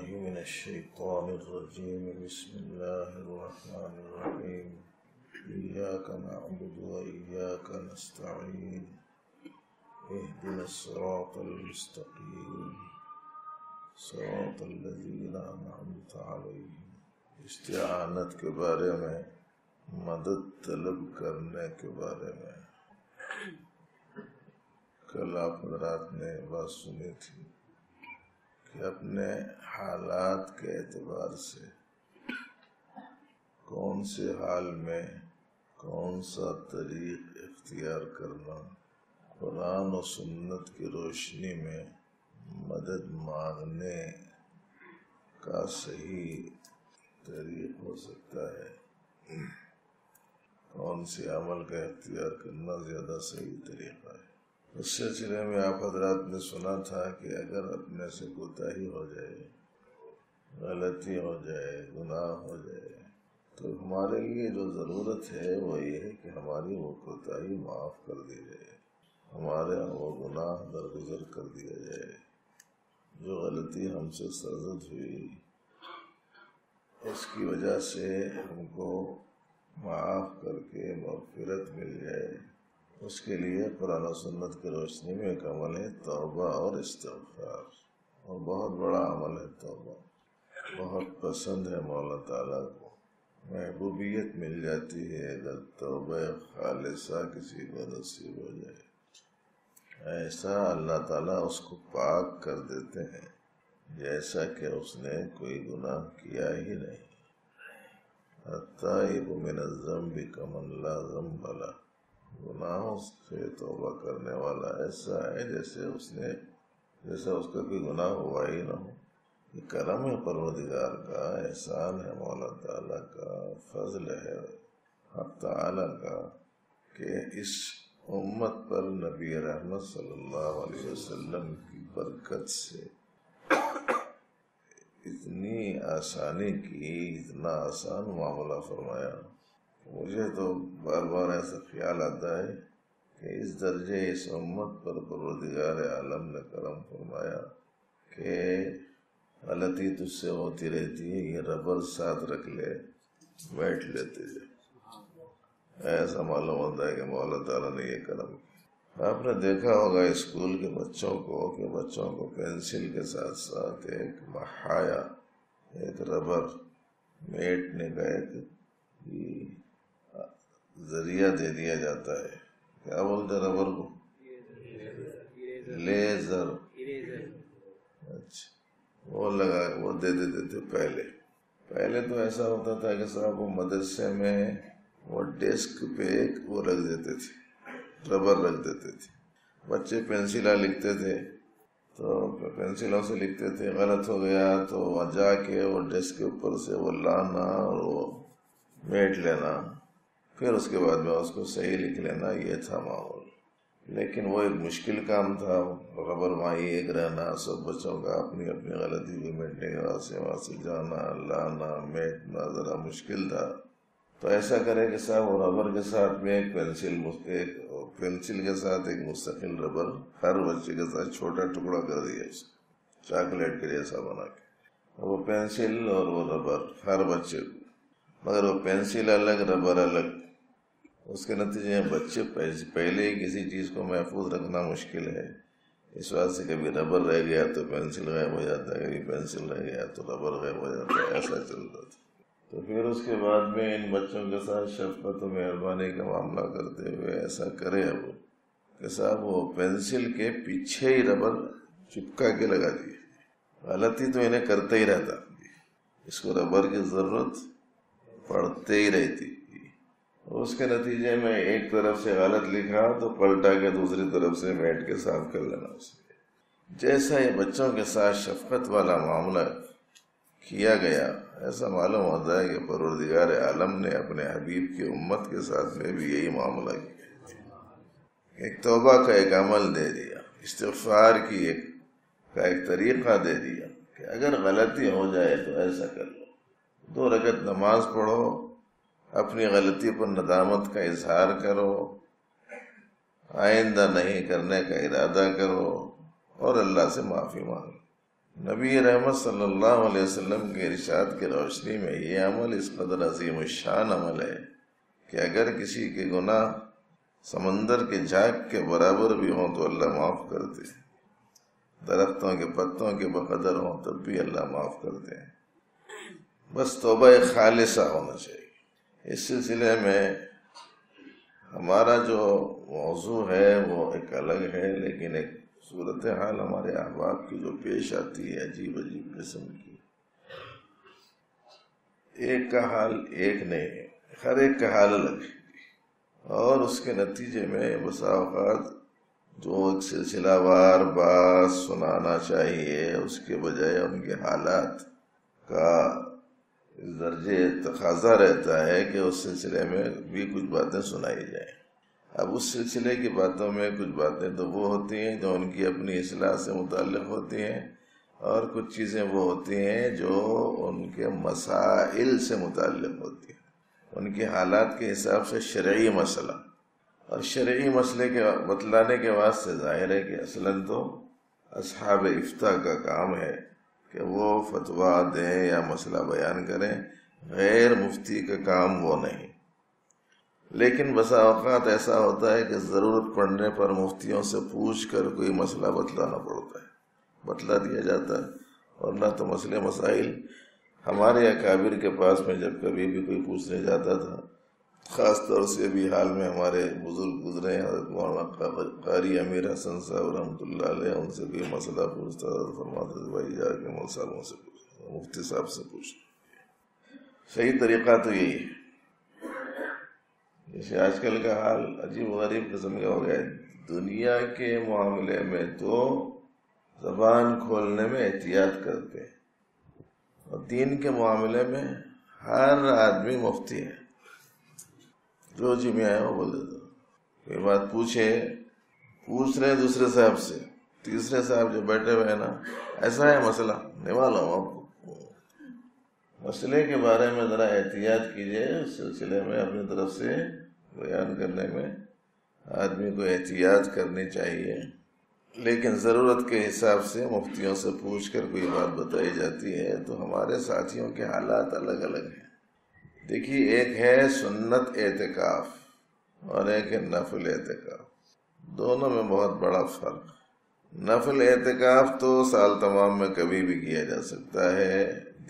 من الشيطان الرجيم. بسم الله الرحمن الرحيم. إياك نعبد وإياك نستعين. اهدنا الصراط المستقيم صراط الذين أنعمت عليهم. استعانت کے بارے میں، مدد طلب کرنے کے بارے میں کل آپ حضرات نے بات سنی تھی کہ اپنے حالات کے اعتبار سے کون سے حال میں کون سا طریق اختیار کرنا قرآن و سنت کی روشنی میں مدد مانگنے کا صحیح طریق ہو سکتا ہے، کون سے عمل کا اختیار کرنا زیادہ صحیح طریقہ ہے۔ اس سلسلے میں آپ حضرات نے سنا تھا کہ اگر اپنے سے کوتاہی ہو جائے، غلطی ہو جائے، گناہ ہو جائے، تو ہمارے لیے جو ضرورت ہے وہ یہ ہے کہ ہماری وہ کوتاہی معاف کر دی جائے، ہمارے وہ گناہ درگزر کر دیا جائے، جو غلطی ہم سے سرزد ہوئی اس کی وجہ سے ہم کو معاف کر کے مغفرت مل جائے۔ اس کے لیے قرآن و سنت کی روشنی میں ایک عمل ہے توبہ اور استغفار، اور بہت بڑا عمل ہے توبہ، بہت پسند ہے مولا تعالیٰ کو، محبوبیت مل جاتی ہے اگر توبہ خالصہ کسی کو نصیب ہو جائے، ایسا اللہ تعالیٰ اس کو پاک کر دیتے ہیں جیسا کہ اس نے کوئی گناہ کیا ہی نہیں۔ التائب من الذنب کمن لا ذنب لہ، گناہوں سے توبہ کرنے والا ایسا ہے جیسے اس کا کوئی گناہ ہوا ہی نہ ہو۔ یہ کرم ہے پروردگار کا، احسان ہے مولا تعالیٰ کا، فضل ہے حق تعالیٰ کا کہ اس امت پر نبی رحمت صلی اللہ علیہ وسلم کی برکت سے اتنی آسانی کی، اتنا آسان معاملہ فرمایا۔ مجھے تو بار بار ایسا خیال آتا ہے کہ اس درجے اس امت پر پروردگار عالم نے کرم فرمایا کہ غلطی تجھ سے ہوتی رہتی ہے، یہ ربر ساتھ رکھ لے، بیٹھ لیتے جائے، ایسا معلوم ہوتا ہے کہ مولا تعالیٰ نے یہ کرم کیا۔ آپ نے دیکھا ہوگا اسکول کے بچوں کو کہ بچوں کو پینسل کے ساتھ ساتھ ایک محایا، ایک ربر میٹنے کا ایک ذریعہ دے دیا جاتا ہے، کیا بولتے ربر کو؟ لیزر۔ اچھا، وہ دے دیتے تھے پہلے تو ایسا ہوتا تھا کہ صاحب وہ مدرسے میں وہ ڈیسک پہ ایک وہ رکھ دیتے تھے، ربر رکھ دیتے تھے، بچے پینسلیں لکھتے تھے تو پینسلوں سے لکھتے تھے، غلط ہو گیا تو جا کے وہ ڈیسک کے اوپر سے وہ لانا اور وہ میٹ لینا، پھر اس کے بعد میں اس کو صحیح لکھ لینا، یہ تھا ماحول۔ لیکن وہ ایک مشکل کام تھا، ربر ماہی ایک رہنا، سب بچوں کا اپنی اپنی غلطی کو میٹنے کے وہاں سے جانا لانا میٹنا ذرا مشکل تھا۔ تو ایسا کرے کہ صاحب وہ ربر کے ساتھ میں ایک پینسل کے ساتھ ایک مستقل ربر ہر بچے کے ساتھ چھوٹا ٹکڑا کر دیا، اس کو چاکلیٹ کے جیسا بنا کے، وہ پینسل اور وہ ربر ہر بچے کو، مگر وہ پینسل الگ ربر الگ۔ اس کے نتیجے میں بچے پہلے ہی کسی چیز کو محفوظ رکھنا مشکل ہے، اس وجہ سے کبھی ربر رہ گیا تو پینسل غائب ہو جاتا ہے، کبھی پینسل رہ گیا تو ربر غائب ہو جاتا ہے، ایسا چلتا تھا۔ تو پھر اس کے بعد میں ان بچوں کے ساتھ شفقت و مہربانی کا معاملہ کرتے ہوئے ایسا کرے اب کہ صاحب وہ پینسل کے پیچھے ہی ربر چپکا کے لگا دیے، غلطی تو انہیں کرتے ہی رہتا، اس کو ربر کی ضرورت پڑتے ہی رہتی، اس کے نتیجے میں ایک طرف سے غلط لکھا تو پلٹا کے دوسری طرف سے میٹ کے صاف کر لینا اسے۔ جیسا یہ بچوں کے ساتھ شفقت والا معاملہ کیا گیا، ایسا معلوم ہوتا ہے کہ پروردگار عالم نے اپنے حبیب کی امت کے ساتھ میں بھی یہی معاملہ کیا، ایک توبہ کا ایک عمل دے دیا، استغفار کی کا ایک طریقہ دے دیا کہ اگر غلطی ہو جائے تو ایسا کر لو، 2 رکعت نماز پڑھو، اپنی غلطی پر ندامت کا اظہار کرو، آئندہ نہیں کرنے کا ارادہ کرو اور اللہ سے معافی مانگو۔ نبی رحمت صلی اللہ علیہ وسلم کے ارشاد کی روشنی میں یہ عمل اس قدر عظیم الشان عمل ہے کہ اگر کسی کے گناہ سمندر کے جھاگ کے برابر بھی ہوں تو اللہ معاف کرتے، درختوں کے پتوں کے بقدر ہوں تب بھی اللہ معاف کرتے ہیں، بس توبہ خالصہ ہونا چاہیے۔ اس سلسلے میں ہمارا جو موضوع ہے وہ ایک الگ ہے، لیکن ایک صورتحال ہمارے احباب کی جو پیش آتی ہے عجیب عجیب قسم کی، ایک کا حال ایک نہیں ہے، ہر ایک کا حال الگ ہے، اور اس کے نتیجے میں بسا اوقات جو ایک سلسلہ وار بات سنانا چاہیے اس کے بجائے ان کے حالات کا درجے تقاضا رہتا ہے کہ اس سلسلے میں بھی کچھ باتیں سنائی جائیں۔ اب اس سلسلے کی باتوں میں کچھ باتیں تو وہ ہوتی ہیں جو ان کی اپنی اصلاح سے متعلق ہوتی ہیں، اور کچھ چیزیں وہ ہوتی ہیں جو ان کے مسائل سے متعلق ہوتی ہیں، ان کے حالات کے حساب سے شرعی مسئلہ، اور شرعی مسئلے کے بتلانے کے واسطے ظاہر ہے کہ اصلاً تو اصحاب افتاء کا کام ہے کہ وہ فتویٰ دیں یا مسئلہ بیان کریں، غیر مفتی کا کام وہ نہیں۔ لیکن بسا اوقات ایسا ہوتا ہے کہ ضرورت پڑنے پر مفتیوں سے پوچھ کر کوئی مسئلہ بتلانا پڑتا ہے، بتلا دیا جاتا ہے، اور نہ تو مسئلے مسائل ہمارے اکابر کے پاس میں جب کبھی بھی کوئی پوچھنے جاتا تھا، خاص طور سے بھی حال میں ہمارے بزرگ گزرے ہیں حضرت مولانا قاری امیر حسن صاحب رحمۃ اللہ علیہ، ان سے کوئی مسئلہ پوچھتا تھا فرماتے تھے بھائی جا کے مول صاحبوں سے پوچھ، مفتی صاحب سے پوچھ۔ صحیح طریقہ تو یہی ہے۔ جیسے آج کل کا حال عجیب و غریب قسم کا ہو گیا ہے، دنیا کے معاملے میں تو زبان کھولنے میں احتیاط کرتے ہیں، اور دین کے معاملے میں ہر آدمی مفتی ہے، جو جی میں آیا وہ بول دیتا، کوئی بات پوچھ رہے ہیں دوسرے صاحب سے، تیسرے صاحب جو بیٹھے ہوئے ہیں نا، ایسا ہے مسئلہ نہیں معلوم آپ کو، مسئلے کے بارے میں ذرا احتیاط کیجئے، اس سلسلے میں اپنی طرف سے بیان کرنے میں آدمی کو احتیاط کرنی چاہیے، لیکن ضرورت کے حساب سے مفتیوں سے پوچھ کر کوئی بات بتائی جاتی ہے تو ہمارے ساتھیوں کے حالات الگ الگ ہیں۔ دیکھیے، ایک ہے سنت اعتکاف اور ایک ہے نفل اعتکاف، دونوں میں بہت بڑا فرق۔ نفل اعتکاف تو سال تمام میں کبھی بھی کیا جا سکتا ہے،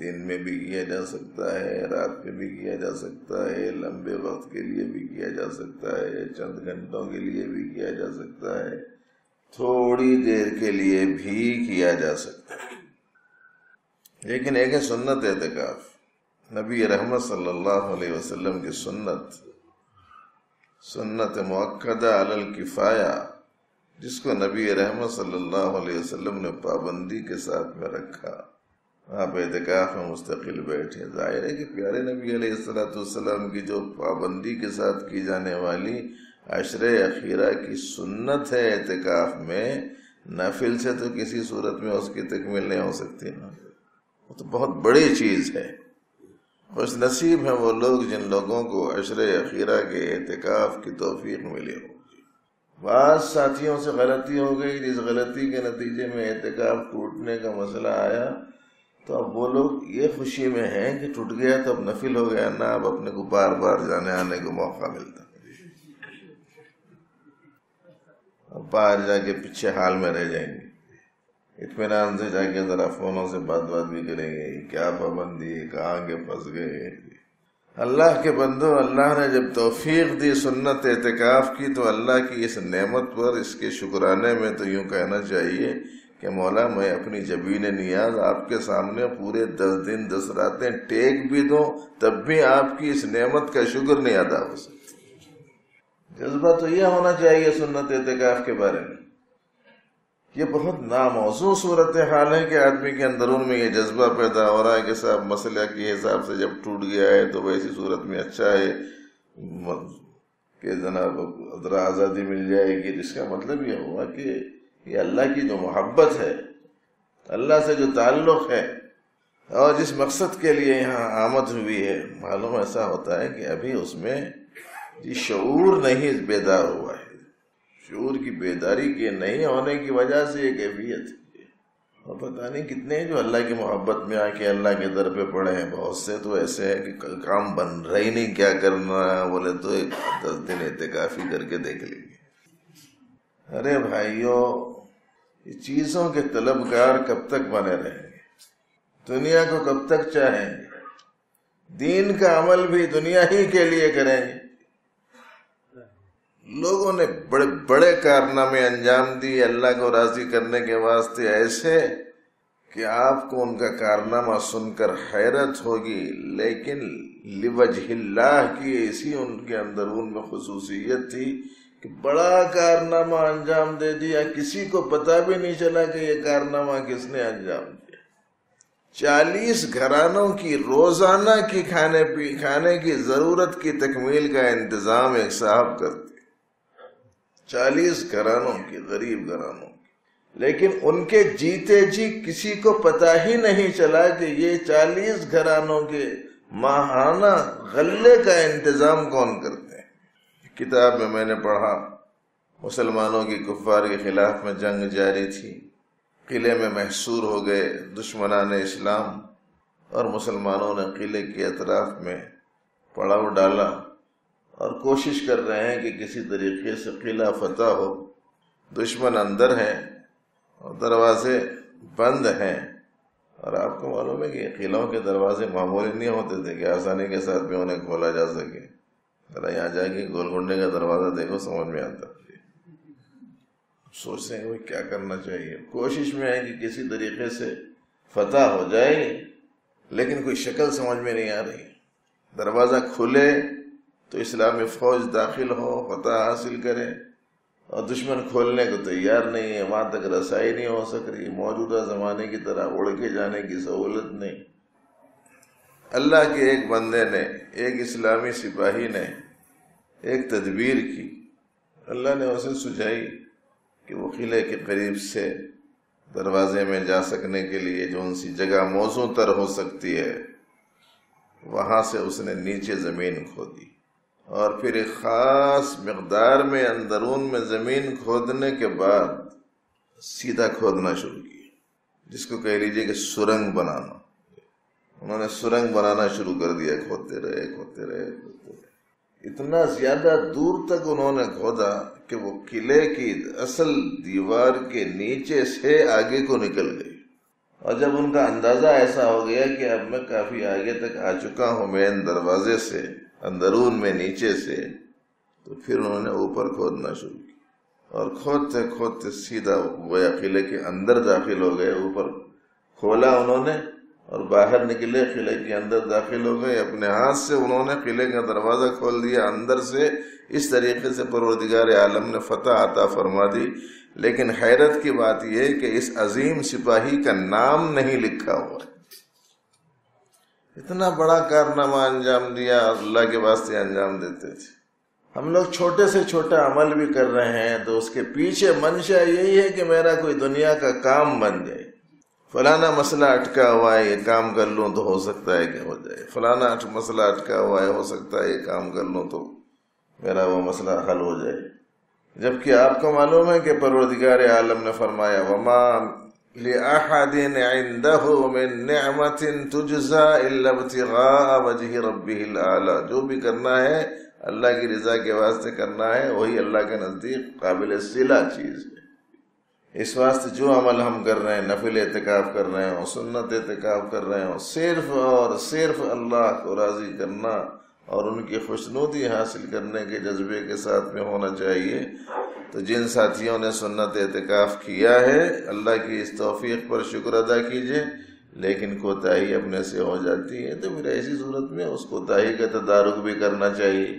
دن میں بھی کیا جا سکتا ہے، رات میں بھی کیا جا سکتا ہے، لمبے وقت کے لیے بھی کیا جا سکتا ہے، چند گھنٹوں کے لیے بھی کیا جا سکتا ہے، تھوڑی دیر کے لیے بھی کیا جا سکتا ہے۔ لیکن ایک ہے سنت اعتکاف، نبی رحمت صلی اللہ علیہ وسلم کی سنت مؤکدہ علی الکفایہ، جس کو نبی رحمت صلی اللہ علیہ وسلم نے پابندی کے ساتھ میں رکھا۔ آپ اعتکاف میں مستقل بیٹھے، ظاہر ہے کہ پیارے نبی علیہ السلام کی جو پابندی کے ساتھ کی جانے والی عشرے اخیرہ کی سنت ہے اعتکاف میں، نفل سے تو کسی صورت میں اس کی تکمیل نہیں ہو سکتی نا، وہ تو بہت بڑی چیز ہے۔ خوش نصیب ہیں وہ لوگ جن لوگوں کو عشرے اخیرہ کے اعتکاف کی توفیق ملی ہو۔ بعض ساتھیوں سے غلطی ہو گئی، جس غلطی کے نتیجے میں اعتکاف ٹوٹنے کا مسئلہ آیا، تو اب وہ لوگ یہ خوشی میں ہیں کہ ٹوٹ گیا تو اب نفل ہو گیا نا، اب اپنے کو بار بار جانے آنے کو موقع ملتا، اب باہر جا کے پیچھے حال میں رہ جائیں گے، اطمینان سے جا کے ذرا فونوں سے بات بھی کریں گے، کیا پابندی، کہاں کے پھنس گئے۔ اللہ کے بندو، اللہ نے جب توفیق دی سنت اعتکاف کی تو اللہ کی اس نعمت پر اس کے شکرانے میں تو یوں کہنا چاہیے کہ مولا میں اپنی جبین نیاز آپ کے سامنے پورے 10 دن 10 راتیں ٹیک بھی دوں تب بھی آپ کی اس نعمت کا شکر نہیں ادا ہو سکتا۔ جذبہ تو یہ ہونا چاہیے سنت اعتکاف کے بارے میں۔ یہ بہت ناموزوں صورتحال ہے کہ آدمی کے اندرون میں یہ جذبہ پیدا ہو رہا ہے کہ صاحب مسئلہ کے حساب سے جب ٹوٹ گیا ہے تو ویسی صورت میں اچھا ہے کہ جناب ذرا آزادی مل جائے گی، جس کا مطلب یہ ہوا کہ یہ اللہ کی جو محبت ہے، اللہ سے جو تعلق ہے، اور جس مقصد کے لیے یہاں آمد ہوئی ہے، معلوم ایسا ہوتا ہے کہ ابھی اس میں شعور نہیں بیدار ہوا ہے۔ شعور کی بیداری کے نہیں ہونے کی وجہ سے یہ کیفیت ہے، اور پتہ نہیں کتنے ہیں جو اللہ کی محبت میں آ کے اللہ کے در پہ پڑے ہیں. بہت سے تو ایسے ہے کہ کام بن رہا ہی نہیں, کیا کرنا بولے تو 10 دن اعتکافی کر کے دیکھ لیں گے. ارے بھائیوں, یہ چیزوں کے طلبگار کب تک بنے رہیں گے؟ دنیا کو کب تک چاہیں گے؟ دین کا عمل بھی دنیا ہی کے لیے کریں گے. لوگوں نے بڑے بڑے کارنامے انجام دیے اللہ کو راضی کرنے کے واسطے, ایسے کہ آپ کو ان کا کارنامہ سن کر حیرت ہوگی, لیکن لوجہ اللہ کی ایسی ان کے اندرون میں خصوصیت تھی کہ بڑا کارنامہ انجام دے دیا, کسی کو پتہ بھی نہیں چلا کہ یہ کارنامہ کس نے انجام دیا. 40 گھرانوں کی روزانہ کی کھانے کی ضرورت کی تکمیل کا انتظام ایک صاحب کرتے. 40 گھرانوں کی, غریب گھرانوں کی, لیکن ان کے جیتے جی کسی کو پتہ ہی نہیں چلا کہ یہ 40 گھرانوں کے ماہانہ غلے کا انتظام کون کرتے ہیں. کتاب میں نے پڑھا, مسلمانوں کی کفار کے خلاف میں جنگ جاری تھی, قلعے میں محصور ہو گئے دشمنان اسلام, اور مسلمانوں نے قلعے کے اطراف میں پڑاؤ ڈالا اور کوشش کر رہے ہیں کہ کسی طریقے سے قلعہ فتح ہو. دشمن اندر ہیں اور دروازے بند ہیں, اور آپ کو معلوم ہے کہ قلعوں کے دروازے معمولی نہیں ہوتے تھے کہ آسانی کے ساتھ بھی انہیں کھولا جا سکے. ذرا یہاں جا کے گول گنڈے کا دروازہ دیکھو, سمجھ میں آتا. سوچتے ہیں کہ کیا کرنا چاہیے, کوشش میں ہے کہ کسی طریقے سے فتح ہو جائے, لیکن کوئی شکل سمجھ میں نہیں آ رہی. دروازہ کھلے تو اسلامی فوج داخل ہو, فتح حاصل کرے, اور دشمن کھولنے کو تیار نہیں ہے, وہاں تک رسائی نہیں ہو سک رہی. موجودہ زمانے کی طرح اڑ کے جانے کی سہولت نہیں. اللہ کے ایک بندے نے, ایک اسلامی سپاہی نے ایک تدبیر کی. اللہ نے اسے سجائی کہ وہ قلعے کے قریب سے دروازے میں جا سکنے کے لیے جو ان سی جگہ موزوں تر ہو سکتی ہے, وہاں سے اس نے نیچے زمین کھودی, اور پھر ایک خاص مقدار میں اندرون میں زمین کھودنے کے بعد سیدھا کھودنا شروع کی, جس کو کہہ لیجئے کہ سرنگ بنانا. انہوں نے سرنگ بنانا شروع کر دیا, کھودتے رہے کھودتے رہے کھودتے رہے. اتنا زیادہ دور تک انہوں نے کھودا کہ وہ قلعے کی اصل دیوار کے نیچے سے آگے کو نکل گئی. اور جب ان کا اندازہ ایسا ہو گیا کہ اب میں کافی آگے تک آ چکا ہوں مین دروازے سے, اندرون میں نیچے سے, تو پھر انہوں نے اوپر کھودنا شروع کی, اور کھودتے کھودتے سیدھا گویا قلعے کے اندر داخل ہو گئے. اوپر کھولا انہوں نے اور باہر نکلے, قلعے کے اندر داخل ہو گئے. اپنے ہاتھ سے انہوں نے قلعے کا دروازہ کھول دیا اندر سے. اس طریقے سے پروردگار عالم نے فتح عطا فرما دی. لیکن حیرت کی بات یہ کہ اس عظیم سپاہی کا نام نہیں لکھا ہوا. اتنا بڑا کارنامہ انجام دیا, اللہ کے واسطے انجام دیتے تھے. ہم لوگ چھوٹے سے چھوٹا عمل بھی کر رہے ہیں تو اس کے پیچھے منشا یہی ہے کہ میرا کوئی دنیا کا کام بن جائے. فلانا مسئلہ اٹکا ہوا ہے, یہ کام کر لوں تو ہو سکتا ہے کہ ہو جائے. فلانا مسئلہ اٹکا ہوا ہے, ہو سکتا ہے یہ کام کر لوں تو میرا وہ مسئلہ حل ہو جائے. جبکہ آپ کو معلوم ہے کہ پروردگار عالم نے فرمایا وَمَا لِأَحَدٍ عِنْدَهُ مِن نِعْمَةٍ تُجْزَى إِلَّا ابْتِغَاءَ وَجْهِ رَبِّهِ الْأَعْلَى. جو بھی کرنا ہے اللہ کی رضا کے واسطے کرنا ہے, وہی اللہ کے نزدیک قابل صلہ چیز ہے. اس واسطے جو عمل ہم کر رہے ہیں, نفل اعتکاف کر رہے ہوں, سنت اعتکاف کر رہے ہوں, صرف اور صرف اللہ کو راضی کرنا اور ان کی خوشنودی حاصل کرنے کے جذبے کے ساتھ میں ہونا چاہیے. تو جن ساتھیوں نے سنت اعتکاف کیا ہے, اللہ کی اس توفیق پر شکر ادا کیجئے. لیکن کوتاہی اپنے سے ہو جاتی ہے تو پھر ایسی صورت میں اس کوتاہی کا تدارک بھی کرنا چاہیے.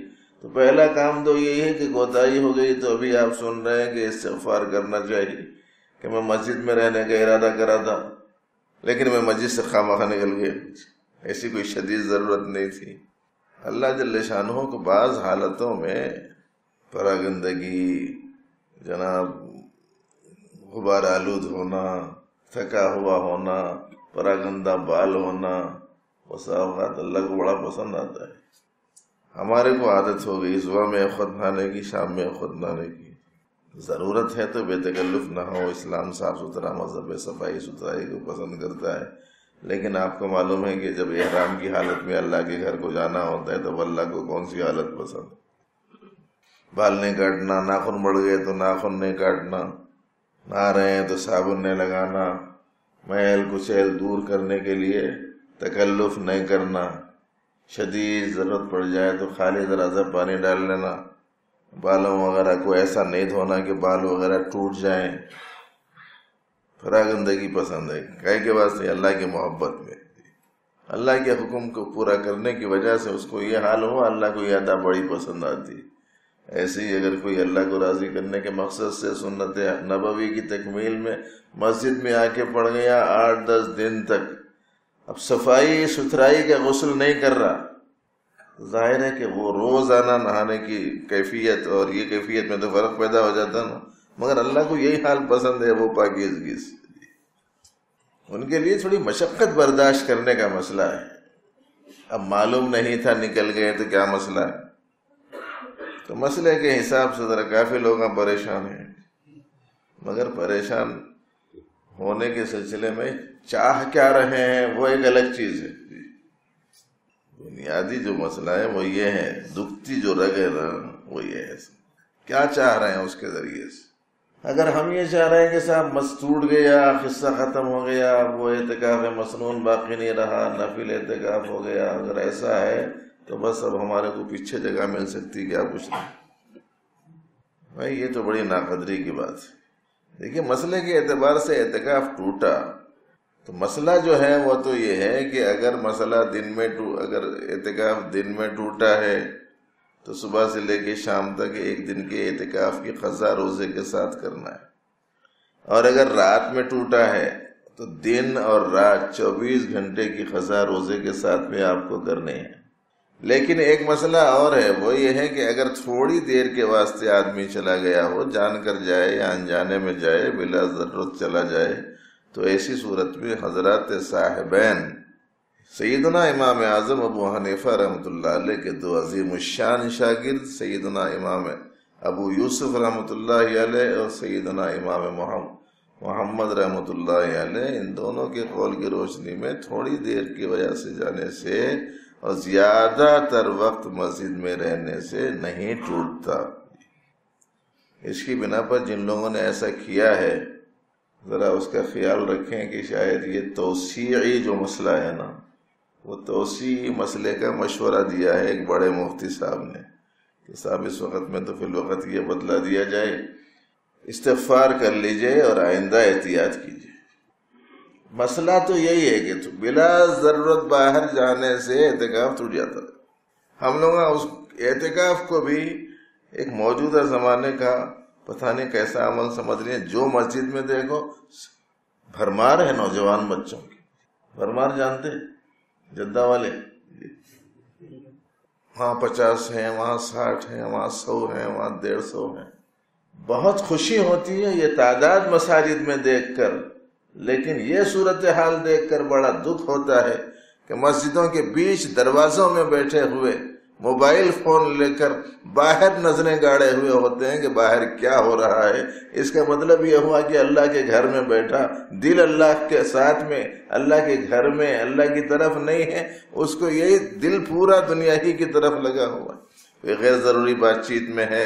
تو پہلا کام تو یہی ہے کہ کوتاہی ہو گئی تو ابھی آپ سن رہے ہیں کہ استغفار کرنا چاہیے کہ میں مسجد میں رہنے کا ارادہ کرا تھا لیکن میں مسجد سے خواہ نکل گیا. ایسی کوئی شدید ضرورت نہیں تھی. اللہ جل شانہ کو بعض حالتوں میں پراگندگی, جناب غبار آلود ہونا, تھکا ہوا ہونا, پراگندہ بال ہونا, بسا اوقات اللہ کو بڑا پسند آتا ہے. ہمارے کو عادت ہو گئی صبح میں خود نہانے کی, شام میں خود نہانے کی. ضرورت ہے تو بے تکلف نہ ہو. اسلام صاف ستھرا مذہب ہے، صفائی ستھرائی کو پسند کرتا ہے. لیکن آپ کو معلوم ہے کہ جب احرام کی حالت میں اللہ کے گھر کو جانا ہوتا ہے تو اللہ کو کون سی حالت پسند ہے؟ بال نہیں کاٹنا، ناخن بڑھ گئے تو ناخن نہیں کاٹنا، نہا رہے ہیں تو صابن نہیں لگانا، میل کچیل دور کرنے کے لیے تکلف نہیں کرنا، شدید ضرورت پڑ جائے تو خالی ذرا سا پانی ڈال لینا، بالوں وغیرہ کو ایسا نہیں دھونا کہ بال وغیرہ ٹوٹ جائیں. فراگندگی پسند ہے. کہے کے واسطے اللہ کی محبت میں، اللہ کے حکم کو پورا کرنے کی وجہ سے اس کو یہ حال ہو، اللہ کو یہ ادا بڑی پسند آتی. ایسے ہی اگر کوئی اللہ کو راضی کرنے کے مقصد سے سنت نبوی کی تکمیل میں مسجد میں آ کے پڑ گیا 8-10 دن تک، اب صفائی ستھرائی کا غسل نہیں کر رہا، ظاہر ہے کہ وہ روزانہ نہانے کی کیفیت اور یہ کیفیت میں تو فرق پیدا ہو جاتا نا. مگر اللہ کو یہی حال پسند ہے، وہ پاکیزگی سے. ان کے لیے تھوڑی مشقت برداشت کرنے کا مسئلہ ہے. اب معلوم نہیں تھا نکل گئے تو کیا مسئلہ ہے؟ تو مسئلے کے حساب سے ذرا کافی لوگ پریشان ہیں. مگر پریشان ہونے کے سلسلے میں چاہ کیا رہے ہیں وہ ایک الگ چیز ہے. بنیادی جو مسئلہ ہے وہ یہ ہے، دکھتی جو رگ ہے نا وہ یہ ہے، کیا چاہ رہے ہیں اس کے ذریعے سے. اگر ہم یہ چاہ رہے ہیں کہ صاحب مس ٹوٹ گیا، قصہ ختم ہو گیا، وہ اعتکاف مسنون باقی نہیں رہا، نفل اعتکاف ہو گیا، اگر ایسا ہے تو بس اب ہمارے کو پیچھے جگہ مل سکتی، کیا کچھ نہیں. بھائی یہ تو بڑی ناقدری کی بات ہے. دیکھیے مسئلے کے اعتبار سے اعتکاف ٹوٹا تو مسئلہ جو ہے وہ تو یہ ہے کہ اگر مسئلہ اگر اعتکاف دن میں ٹوٹا ہے تو صبح سے لے کے شام تک ایک دن کے اعتکاف کی قضا روزے کے ساتھ کرنا ہے. اور اگر رات میں ٹوٹا ہے تو دن اور رات 24 گھنٹے کی قضا روزے کے ساتھ میں آپ کو کرنی ہے. لیکن ایک مسئلہ اور ہے، وہ یہ ہے کہ اگر تھوڑی دیر کے واسطے آدمی چلا گیا ہو، جان کر جائے یا انجانے میں جائے، بلا ضرورت چلا جائے، تو ایسی صورت میں حضرات صاحبین سیدنا امام اعظم ابو حنیفہ رحمۃ اللہ علیہ کے دو عظیم الشان شاگرد سیدنا امام ابو یوسف رحمۃ اللہ علیہ اور سیدنا امام محمد رحمۃ اللہ علیہ، ان دونوں کے قول کی روشنی میں تھوڑی دیر کی وجہ سے جانے سے اور زیادہ تر وقت مسجد میں رہنے سے نہیں ٹوٹتا. اس کی بنا پر جن لوگوں نے ایسا کیا ہے ذرا اس کا خیال رکھیں کہ شاید یہ توسیعی جو مسئلہ ہے نا، وہ توسیعی مسئلے کا مشورہ دیا ہے ایک بڑے مفتی صاحب نے کہ صاحب اس وقت میں تو فی الوقت یہ بدلا دیا جائے، استغفار کر لیجئے اور آئندہ احتیاط کیجئے. مسئلہ تو یہی ہے کہ بلا ضرورت باہر جانے سے اعتکاف ٹوٹ جاتا ہے. ہم لوگ اس اعتکاف کو بھی ایک موجودہ زمانے کا پتہ نہیں کیسا عمل سمجھ رہے ہیں. جو مسجد میں دیکھو بھرمار ہے نوجوان بچوں کی. بھرمار جانتے جدہ والے، وہاں 50 ہیں، وہاں 60 ہیں، وہاں 100 ہیں، وہاں 150 ہیں. بہت خوشی ہوتی ہے یہ تعداد مساجد میں دیکھ کر، لیکن یہ صورتحال دیکھ کر بڑا دکھ ہوتا ہے کہ مسجدوں کے بیچ دروازوں میں بیٹھے ہوئے موبائل فون لے کر باہر نظریں گاڑے ہوئے ہوتے ہیں کہ باہر کیا ہو رہا ہے. اس کا مطلب یہ ہوا کہ اللہ کے گھر میں بیٹھا، دل اللہ کے ساتھ میں، اللہ کے گھر میں، اللہ کی طرف نہیں ہے، اس کو یہی دل پورا دنیا ہی کی طرف لگا ہوا. کوئی غیر ضروری بات چیت میں ہے،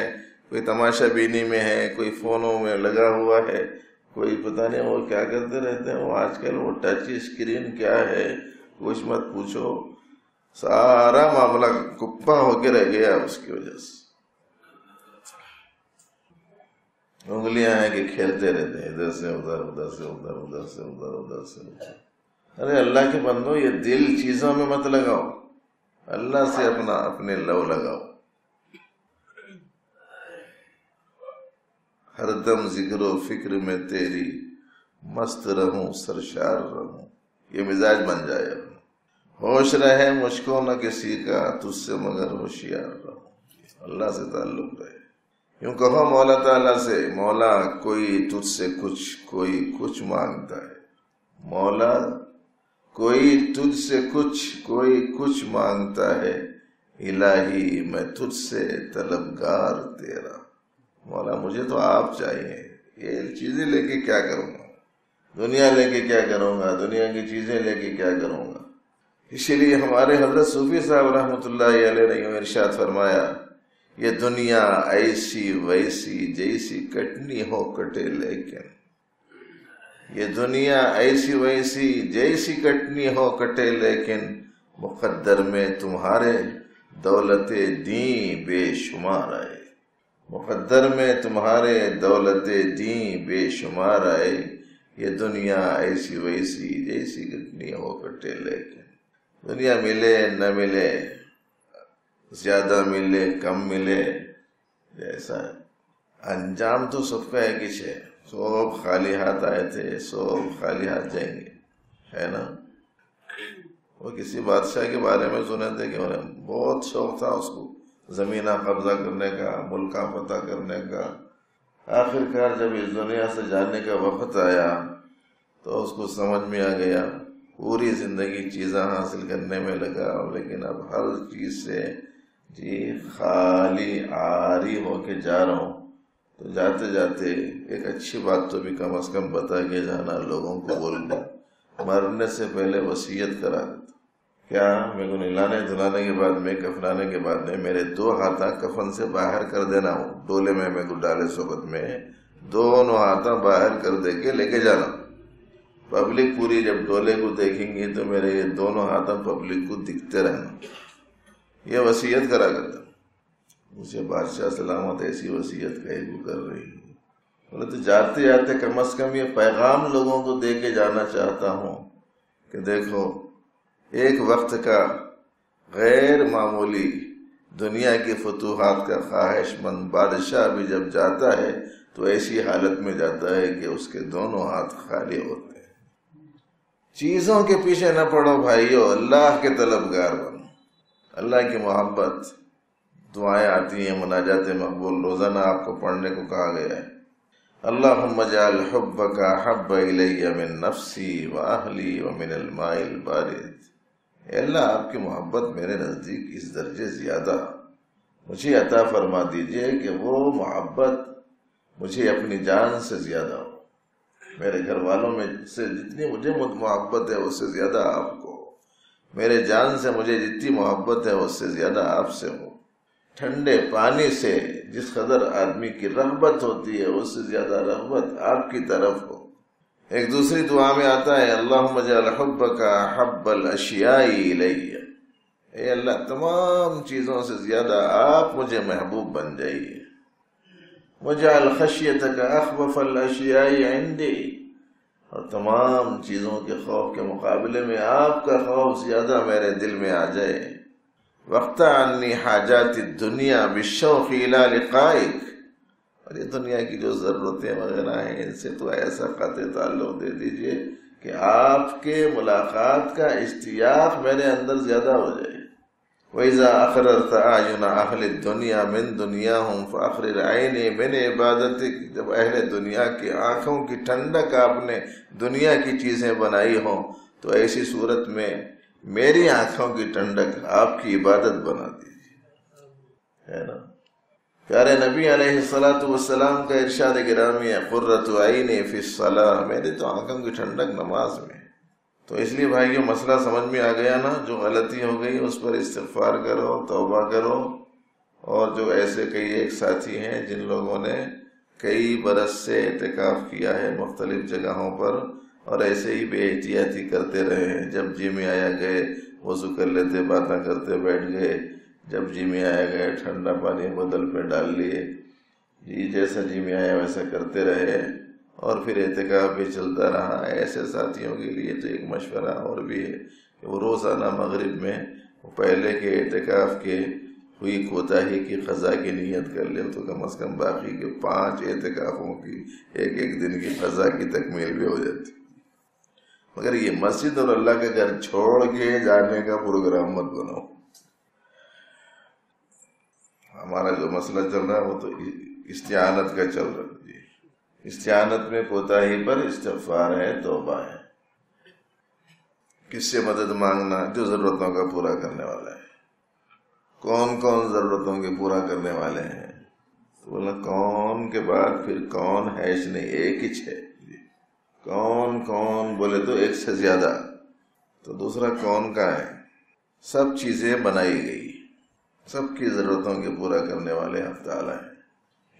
کوئی تماشا بینی میں ہے، کوئی فونوں میں لگا ہوا ہے، کوئی پتہ نہیں وہ کیا کرتے رہتے ہیں. وہ آج کل وہ ٹچ اسکرین کیا ہے کچھ مت پوچھو، سارا معاملہ کپا ہو کے رہ گیا اس کی وجہ سے. انگلیاں ہیں کہ کھیلتے رہتے ہیں، ادھر سے ادھر، ادھر سے ادھر، ادھر سے ادھر، ادھر سے ادھر. ارے اللہ کے بندو یہ دل چیزوں میں مت لگاؤ، اللہ سے اپنے لو لگاؤ. ہر دم ذکر و فکر میں تیری مست رہوں، سرشار رہوں. یہ مزاج بن جائے. ہوش رہے مجھ کو نہ کسی کا، تجھ سے مگر ہوشیار رہوں. اللہ سے تعلق رہے. یوں کہو مولا تعالیٰ سے، مولا کوئی تجھ سے کوئی کچھ مانگتا ہے. مولا کوئی تجھ سے کوئی کچھ مانگتا ہے. الہی میں تجھ سے طلبگار تیرا. مولا مجھے تو آپ چاہیے، یہ چیزیں لے کے کیا کروں گا، دنیا لے کے کیا کروں گا، دنیا کی چیزیں لے کے کیا کروں گا۔ اسی لیے ہمارے حضرت صوفی صاحب رحمۃ اللہ علیہ نے ارشاد فرمایا، یہ دنیا ایسی ویسی جیسی کٹنی ہو کٹے لیکن، یہ دنیا ایسی ویسی جیسی کٹنی ہو کٹے لیکن، مقدر میں تمہارے دولت دین بے شمار آئے، مقدر میں تمہارے دولت دین بے شمار آئے، یہ دنیا ایسی ویسی جیسی کٹنی ہو کٹے لیکن، دنیا ملے نہ ملے، زیادہ ملے کم ملے، جیسا انجام تو سب کا ایک ہی ہے، سب خالی ہاتھ آئے تھے، سب خالی ہاتھ جائیں گے، ہے نا۔ وہ کسی بادشاہ کے بارے میں سنے تھے کہ انہیں بہت شوق تھا اس کو زمینہ قبضہ کرنے کا، ملکہ فتح کرنے کا، آخر کار جب اس دنیا سے جانے کا وقت آیا تو اس کو سمجھ میں آ گیا، پوری زندگی چیزیں حاصل کرنے میں لگا، لیکن اب ہر چیز سے خالی عاری ہو کے جا رہا ہوں، تو جاتے جاتے ایک اچھی بات تو بھی کم از کم بتا کے جانا، لوگوں کو بول دیں، مرنے سے پہلے وصیت کرا دیتا، کیا میرے کو نہلانے دھلانے کے بعد میں کفنانے کے بعد میں میرے 2 ہاتھ کفن سے باہر کر دینا ہوں، ڈولے میں میرے کو ڈالے صحبت میں 2 ہاتھ باہر کر دے کے لے کے جانا، پبلک پوری جب ڈولے کو دیکھیں گی تو میرے یہ 2 ہاتھ پبلک کو دکھتے رہنا، یہ وصیت کرا کرتا۔ مجھے بادشاہ سلامت ایسی وصیت کہے کو کر رہی ہے، بولے تو جاتے جاتے کم از کم یہ پیغام لوگوں کو دے کے جانا چاہتا ہوں کہ دیکھو، ایک وقت کا غیر معمولی دنیا کی فتوحات کا خواہش مند بادشاہ بھی جب جاتا ہے تو ایسی حالت میں جاتا ہے کہ اس کے 2 ہاتھ خالی ہوتے ہیں۔ چیزوں کے پیچھے نہ پڑو بھائیو، اللہ کے طلبگار بنو، اللہ کی محبت، دعائیں آتی ہیں، مناجات مقبول روزانہ آپ کو پڑھنے کو کہا گیا ہے، اللہم اجعل حبک احب الی من نفسی واہلی ومن الماء البارد، اے اللہ آپ کی محبت میرے نزدیک اس درجے زیادہ مجھے عطا فرما دیجئے کہ وہ محبت مجھے اپنی جان سے زیادہ ہو، میرے گھر والوں میں سے جتنی مجھے محبت ہے اس سے زیادہ آپ کو، میرے جان سے مجھے جتنی محبت ہے اس سے زیادہ آپ سے ہو، ٹھنڈے پانی سے جس قدر آدمی کی رغبت ہوتی ہے اس سے زیادہ رغبت آپ کی طرف ہو۔ ایک دوسری دعا میں آتا ہے، اللہم اجعل حبک احب الاشیاء الی، اے اللہ تمام چیزوں سے زیادہ آپ مجھے محبوب بن جائیے، وجعل خشیتک اخوف الاشیاء عندی، اور تمام چیزوں کے خوف کے مقابلے میں آپ کا خوف زیادہ میرے دل میں آ جائے، وقتا عنی حاجات الدنیا بالشوق الی لقائک، اور یہ دنیا کی جو ضرورتیں وغیرہ ہیں ان سے تو ایسا قطع تعلق دے دیجئے کہ آپ کے ملاقات کا اشتیاق میرے اندر زیادہ ہو جائے۔ وَإِذَا أَخْرَرْتَ أَعْيُنَ أَهْلِ الدُّنْيَا مِن دُنْيَاهُمْ فَأَخْرِرْ عَيْنِي مِنْ عِبَادَتِكَ، جب اہل دنیا کی آنکھوں کی ٹھنڈک آپ نے دنیا کی چیزیں بنائی ہوں تو ایسی صورت میں میری آنکھوں کی ٹھنڈک آپ کی عبادت بنا دیجیے، ہے نا۔ پیارے نبی علیہ السلام کا ارشاد گرامی ہے، قرۃ عینی فی الصلاۃ، میری تو آنکھوں کی ٹھنڈک نماز میں۔ تو اس لیے بھائیو مسئلہ سمجھ میں آ گیا نا، جو غلطی ہو گئی اس پر استغفار کرو، توبہ کرو، اور جو ایسے کئی ایک ساتھی ہیں جن لوگوں نے کئی برس سے اعتکاف کیا ہے مختلف جگہوں پر اور ایسے ہی بے احتیاطی کرتے رہے ہیں، جب جی میں آیا گئے وضو کر لیتے، باتیں کرتے بیٹھ گئے، جب جی میں آیا گئے ٹھنڈا پانی بدل پہ ڈال لیے، جی جیسا جی میں آیا ویسا کرتے رہے اور پھر اعتکاف بھی چلتا رہا۔ ایسے ساتھیوں کے لیے تو ایک مشورہ اور بھی ہے کہ وہ روزانہ مغرب میں پہلے کے اعتکاف کے ہوئی کوتاہی کی قضا کی نیت کر لے، تو کم از کم باقی کے 5 اعتکافوں کی ایک دن کی قضا کی تکمیل بھی ہو جاتی۔ مگر یہ مسجد اور اللہ کے گھر چھوڑ کے جانے کا پروگرام مت بناؤ۔ ہمارا جو مسئلہ چل رہا ہے وہ تو استعانت کا چل رہا ہے، جی استعانت میں کوتاہی پر استغفار ہے، توبہ ہے۔ کس سے مدد مانگنا؟ جو ضرورتوں کا پورا کرنے والا ہے۔ کون کون ضرورتوں کے پورا کرنے والے ہیں؟ بولا کون کے بعد پھر کون ہیش نہیں، ایک ہی ہے. کون کون بولے تو ایک سے زیادہ، تو دوسرا کون کا ہے. سب چیزیں بنائی گئی، سب کی ضرورتوں کے پورا کرنے والے ہم تعالیٰ ہیں.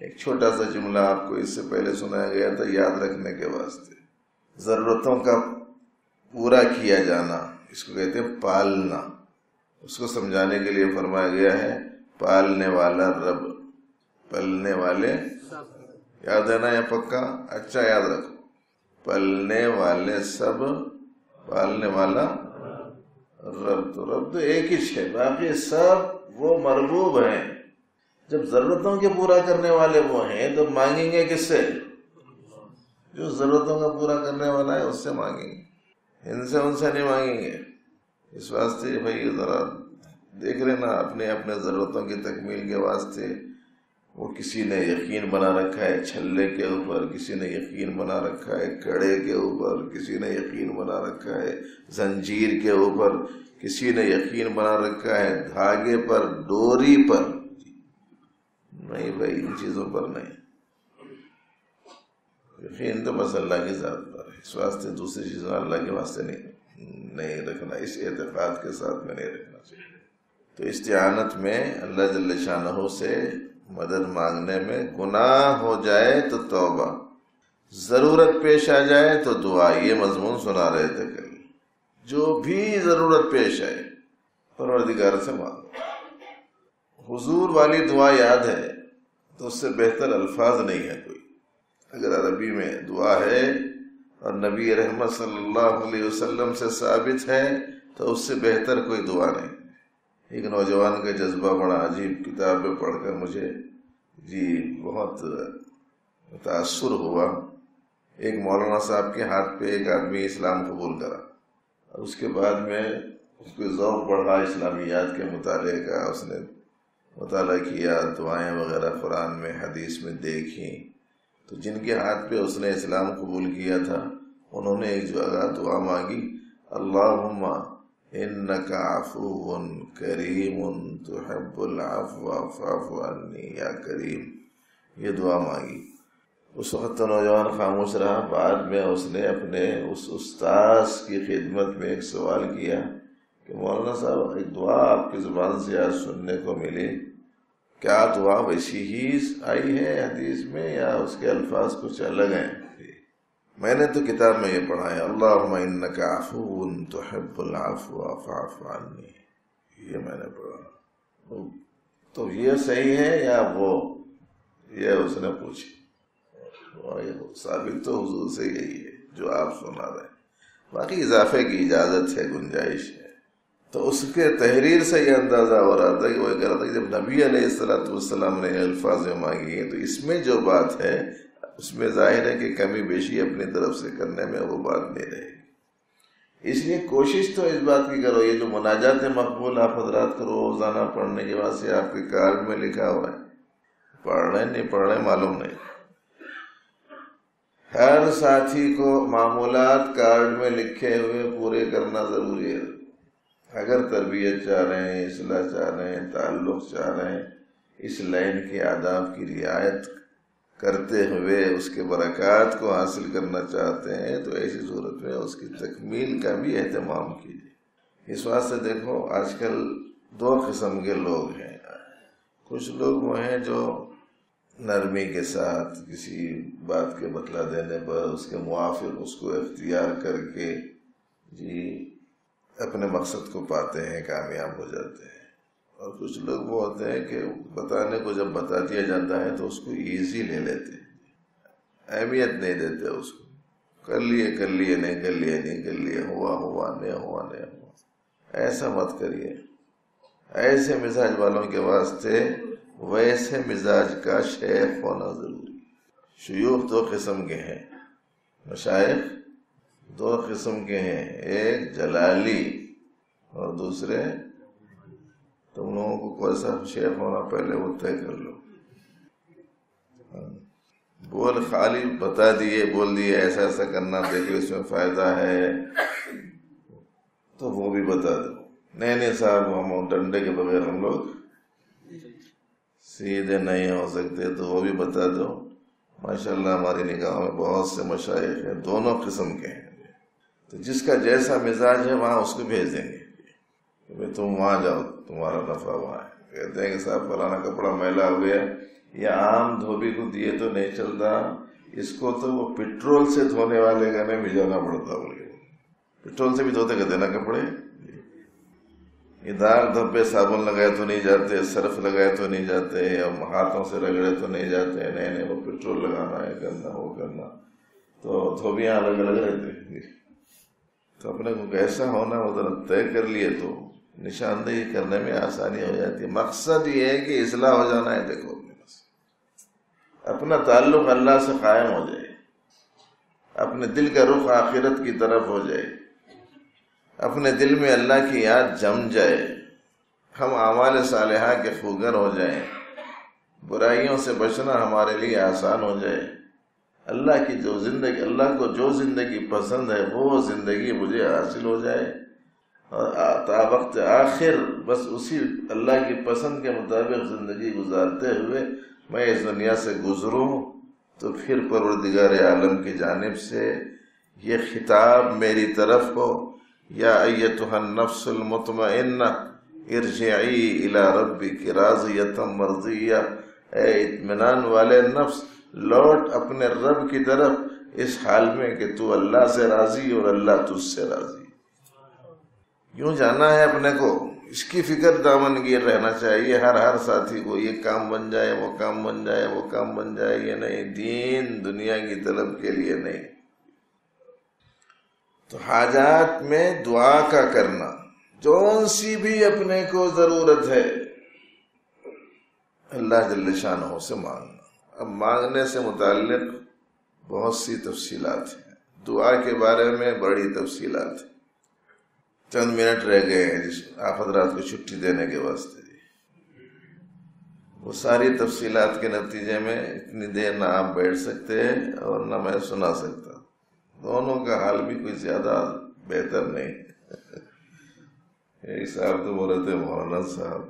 ایک چھوٹا سا جملہ آپ کو اس سے پہلے سنایا گیا تھا یاد رکھنے کے واسطے. ضرورتوں کا پورا کیا جانا، اس کو کہتے ہیں پالنا. اس کو سمجھانے کے لیے فرمایا گیا ہے پالنے والا رب، پلنے والے. یاد ہے نا یہ پکا؟ اچھا یاد رکھو، پلنے والے سب، پالنے والا رب. تو رب تو ایک ہی ہے، باقی سب وہ مربوب ہیں. جب ضرورتوں کے پورا کرنے والے وہ ہیں تو مانگیں گے کس سے؟ جو ضرورتوں کا پورا کرنے والا ہے اس سے مانگیں گے، ان سے نہیں مانگیں گے. اس واسطے بھائی ذرا دیکھ رہے نا، اپنے اپنے ضرورتوں کی تکمیل کے واسطے وہ کسی نے یقین بنا رکھا ہے چھلے کے اوپر، کسی نے یقین بنا رکھا ہے کڑے کے اوپر، کسی نے یقین بنا رکھا ہے زنجیر کے اوپر، کسی نے یقین بنا رکھا ہے دھاگے پر، ڈوری پر. نہیں بھائی، ان چیزوں پر نہیں. یقین تو بس اللہ کی ذات پر ہے. اس واسطے دوسری چیزوں اللہ کے واسطے نہیں رکھنا، اس اعتقاد کے ساتھ میں نہیں رکھنا چاہیے. تو استعانت میں اللہ جل شانہ سے مدد مانگنے میں گناہ ہو جائے تو توبہ، ضرورت پیش آ جائے تو دعا. یہ مضمون سنا رہے تھے کل. جو بھی ضرورت پیش آئے پروردگار سے مانگو. حضور والی دعا یاد ہے تو اس سے بہتر الفاظ نہیں ہے کوئی. اگر عربی میں دعا ہے اور نبی رحمت صلی اللہ علیہ وسلم سے ثابت ہے تو اس سے بہتر کوئی دعا نہیں. ایک نوجوان کا جذبہ بڑا عجیب، کتاب میں پڑھ کر مجھے بہت متاثر ہوا. ایک مولانا صاحب کے ہاتھ پہ ایک آدمی اسلام قبول کرا، اور اس کے بعد میں اس کو ذوق بڑھا اسلامیات کے مطالعے کا. اس نے مطالعہ کیا، دعائیں وغیرہ قرآن میں حدیث میں دیکھی. تو جن کے ہاتھ پہ اس نے اسلام قبول کیا تھا انہوں نے ایک جگہ دعا مانگی، اللہم انکا عفو کریم تحب العفو فاعف عنی یا کریم. یہ دعا مانگی. اس وقت تو نوجوان خاموش رہا. بعد میں اس نے اپنے اس استاذ کی خدمت میں ایک سوال کیا کہ مولانا صاحب ایک دعا آپ کی زبان سے آج سننے کو ملی، کیا دعا ویسی ہی آئی ہے حدیث میں یا اس کے الفاظ کچھ الگ ہیں؟ میں نے تو کتاب میں یہ پڑھا ہے اللہم انکا عفو تحب العفو فاعف عنی، یہ میں نے پڑھا. تو یہ صحیح ہے یا وہ؟ یہ اس نے پوچھی. ثابت تو حضور سے یہی ہے جو آپ سنا رہے ہیں، باقی اضافے کی اجازت ہے، گنجائش ہے. تو اس کے تحریر سے یہ اندازہ ہو رہا تھا کہ وہ کہہ رہا تھا کہ جب نبی علیہ السلام نے الفاظ مانگی ہیں تو اس میں جو بات ہے اس میں ظاہر ہے کہ کمی بیشی اپنی طرف سے کرنے میں وہ بات نہیں رہے گی. اس لیے کوشش تو اس بات کی کرو، یہ جو مناجات مقبول آپ حضرات کو روزانہ پڑھنے کے واسطے آپ کے کارڈ میں لکھا ہوا ہے، پڑھ رہے نہیں پڑھ رہے معلوم نہیں. ہر ساتھی کو معمولات کارڈ میں لکھے ہوئے پورے کرنا ضروری ہے. اگر تربیت چاہ رہے ہیں، اصلاح چاہ رہے ہیں، تعلق چاہ رہے ہیں، اس لائن کے آداب کی رعایت کرتے ہوئے اس کے برکات کو حاصل کرنا چاہتے ہیں تو ایسی صورت میں اس کی تکمیل کا بھی اہتمام کیجیے. اس واسطے دیکھو آج کل دو قسم کے لوگ ہیں. کچھ لوگ وہ ہیں جو نرمی کے ساتھ کسی بات کے بتلا دینے پر اس کے موافق اس کو اختیار کر کے اپنے مقصد کو پاتے ہیں، کامیاب ہو جاتے ہیں. اور کچھ لوگ وہ ہوتے ہیں کہ بتانے کو جب بتا دیا جاتا ہے تو اس کو ایزی لے لیتے ہیں، اہمیت نہیں دیتے اس کو. کر لیے نہیں کر لیے، ہوا نہیں ہوا. ایسا مت کریے. ایسے مزاج والوں کے واسطے ویسے مزاج کا شیخ ہونا ضروری. شیوخ دو قسم کے ہیں، مشائخ دو قسم کے ہیں، ایک جلالی اور دوسرے. تم لوگوں کو کون سا شیخ ہونا پہلے وہ طے کر لو. بول خالی بتا دیے، بول دیے ایسا ایسا کرنا، دیکھو اس میں فائدہ ہے تو وہ بھی بتا دو. نہیں صاحب ہم ڈنڈے کے بغیر ہم لوگ سیدھے نہیں ہو سکتے تو وہ بھی بتا دو. ماشاءاللہ ہماری نگاہوں میں بہت سے مشائخ ہیں دونوں قسم کے ہیں. تو جس کا جیسا مزاج ہے وہاں اس کو بھیج دیں گے کہ بھائی تم وہاں جاؤ، تمہارا نفع وہاں ہے. کہتے ہیں کہ صاحب فلانا کپڑا میلا ہو گیا، یہ عام دھوبی کو دیے تو نہیں چلتا، اس کو تو وہ پٹرول سے دھونے والے کا نہیں بھیجانا پڑتا. بولے پٹرول سے بھی دھوتے کہتے نا کپڑے. یہ داغ دھبے صابن لگائے تو نہیں جاتے، صرف لگائے تو نہیں جاتے، ہاتھوں سے رگڑے تو نہیں جاتے. نہیں وہ پٹرول لگانا ہے، کرنا وہ کرنا. تو دھوبیاں الگ الگ رہتے. تو اپنے کو کیسا ہونا وہ ذرا طے کر لیے تو نشاندہی کرنے میں آسانی ہو جاتی ہے. مقصد یہ ہے کہ اصلاح ہو جانا ہے. دیکھو اپنا تعلق اللہ سے قائم ہو جائے، اپنے دل کا رخ آخرت کی طرف ہو جائے، اپنے دل میں اللہ کی یاد جم جائے، ہم اعمال صالحہ کے خوگر ہو جائیں، برائیوں سے بچنا ہمارے لیے آسان ہو جائے. اللہ کی جو زندگی، اللہ کو جو زندگی پسند ہے وہ زندگی مجھے حاصل ہو جائے، اور تا وقت آخر بس اسی اللہ کی پسند کے مطابق زندگی گزارتے ہوئے میں اس دنیا سے گزروں. تو پھر پروردگار عالم کی جانب سے یہ خطاب میری طرف ہو، یا ایتھا النفس المطمئنہ ارجعی الی ربک راضیۃ مرضیہ. اے اطمینان والے نفس، لوٹ اپنے رب کی طرف اس حال میں کہ تو اللہ سے راضی اور اللہ تجھ سے راضی. یوں جانا ہے اپنے کو، اس کی فکر دامنگیر رہنا چاہیے ہر ساتھی کو. یہ کام بن جائے، وہ کام بن جائے، وہ کام بن جائے، یہ نہیں. دین دنیا کی طلب کے لیے نہیں. تو حاجات میں دعا کا کرنا، جون سی بھی اپنے کو ضرورت ہے اللہ جل شانہ سے مانگنا. اب مانگنے سے متعلق بہت سی تفصیلات ہیں، دعا کے بارے میں بڑی تفصیلات ہیں. چند منٹ رہ گئے ہیں جس آپ حضرات کو چھٹی دینے کے واسطے. وہ ساری تفصیلات کے نتیجے میں اتنی دیر نہ آپ بیٹھ سکتے اور نہ میں سنا سکتا. دونوں کا حال بھی کوئی زیادہ بہتر نہیں. ایک صاحب تو بول رہے تھے مولانا صاحب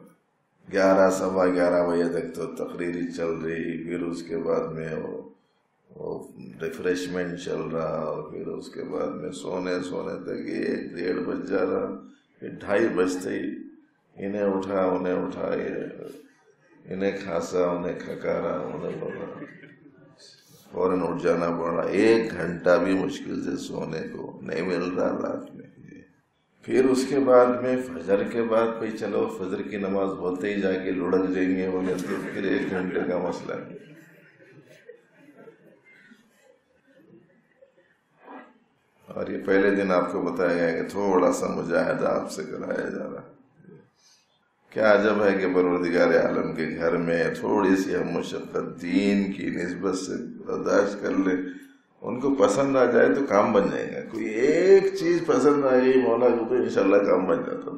11 بجے تک تو تقریری چل رہی، پھر اس کے بعد میں وہ ریفریشمنٹ چل رہا، اور پھر اس کے بعد میں سونے تک 1-1:30 بج جا رہا. پھر 2:30 بجتے ہی انہیں اٹھا، انہیں کھانسا، انہیں کھکارا، انہیں بولا، فوراً اٹھ جانا پڑ رہا. 1 گھنٹہ بھی مشکل سے سونے کو نہیں مل رہا رات میں. پھر اس کے بعد میں فجر کے بعد بھئی چلو فجر کی نماز ہوتے ہی جا کے لڑک جائیں گے بولے تو پھر 1 گھنٹے کا مسئلہ ہے. اور یہ پہلے دن آپ کو بتایا گیا کہ تھوڑا سا مجاہدہ آپ سے کرایا جا رہا. کیا عجب ہے کہ پروردگار عالم کے گھر میں تھوڑی سی ہم مشقت دین کی نسبت سے برداشت کر لیں، ان کو پسند آ جائے تو کام بن جائے گا. کوئی ایک چیز پسند آ گئی مولا کو تو انشاءاللہ کام بن جاتا.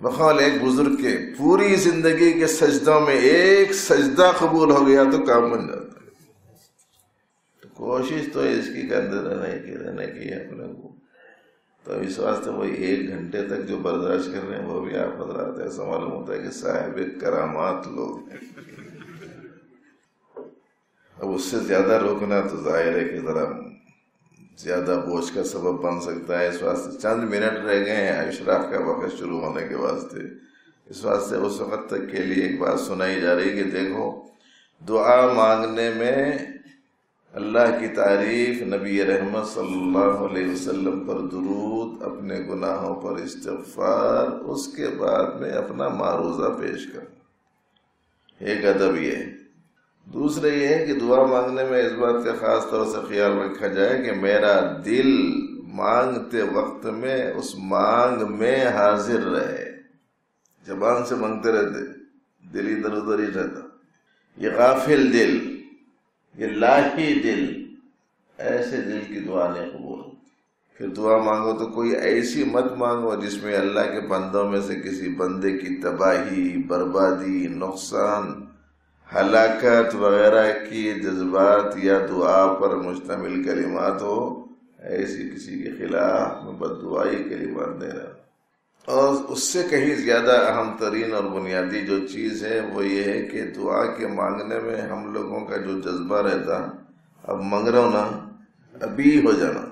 بقول ایک بزرگ کے پوری زندگی کے سجدوں میں ایک سجدہ قبول ہو گیا تو کام بن جاتا. تو کوشش تو اس کی کرتے رہنے کی ہے اپنے کو. تو اس واسطے وہی 1 گھنٹے تک جو برداشت کر رہے ہیں وہ بھی آپ حضرات ایسا معلوم ہوتا ہے کہ صاحب کرامات لوگ ہیں. اب اس سے زیادہ روکنا تو ظاہر ہے کہ ذرا زیادہ بوجھ کا سبب بن سکتا ہے. اس واسطے چند منٹ رہ گئے ہیں اشراق کا وقت شروع ہونے کے واسطے. اس واسطے اس وقت تک کے لیے ایک بات سنائی جا رہی کہ دیکھو دعا مانگنے میں اللہ کی تعریف، نبی رحمت صلی اللہ علیہ وسلم پر درود، اپنے گناہوں پر استغفار، اس کے بعد میں اپنا معروضہ پیش کرنا، ایک ادب یہ ہے. دوسرے یہ ہے کہ دعا مانگنے میں اس بات کا خاص طور سے خیال رکھا جائے کہ میرا دل مانگتے وقت میں اس مانگ میں حاضر رہے. زبان سے مانگتے رہتے، دل ادھر ادھر ہی رہتا. یہ غافل دل، یہ لاہی دل، ایسے دل کی دعا نہیں قبول ہوتی. پھر دعا مانگو تو کوئی ایسی مت مانگو جس میں اللہ کے بندوں میں سے کسی بندے کی تباہی، بربادی، نقصان، ہلاکت وغیرہ کی جذبات یا دعا پر مشتمل کلمات ہو. ایسی کسی کے خلاف میں بد دعائی کلمات دے رہا. اور اس سے کہیں زیادہ اہم ترین اور بنیادی جو چیز ہے وہ یہ ہے کہ دعا کے مانگنے میں ہم لوگوں کا جو جذبہ رہتا، اب مانگ رہا ہوں نا، ابھی ہو جانا۔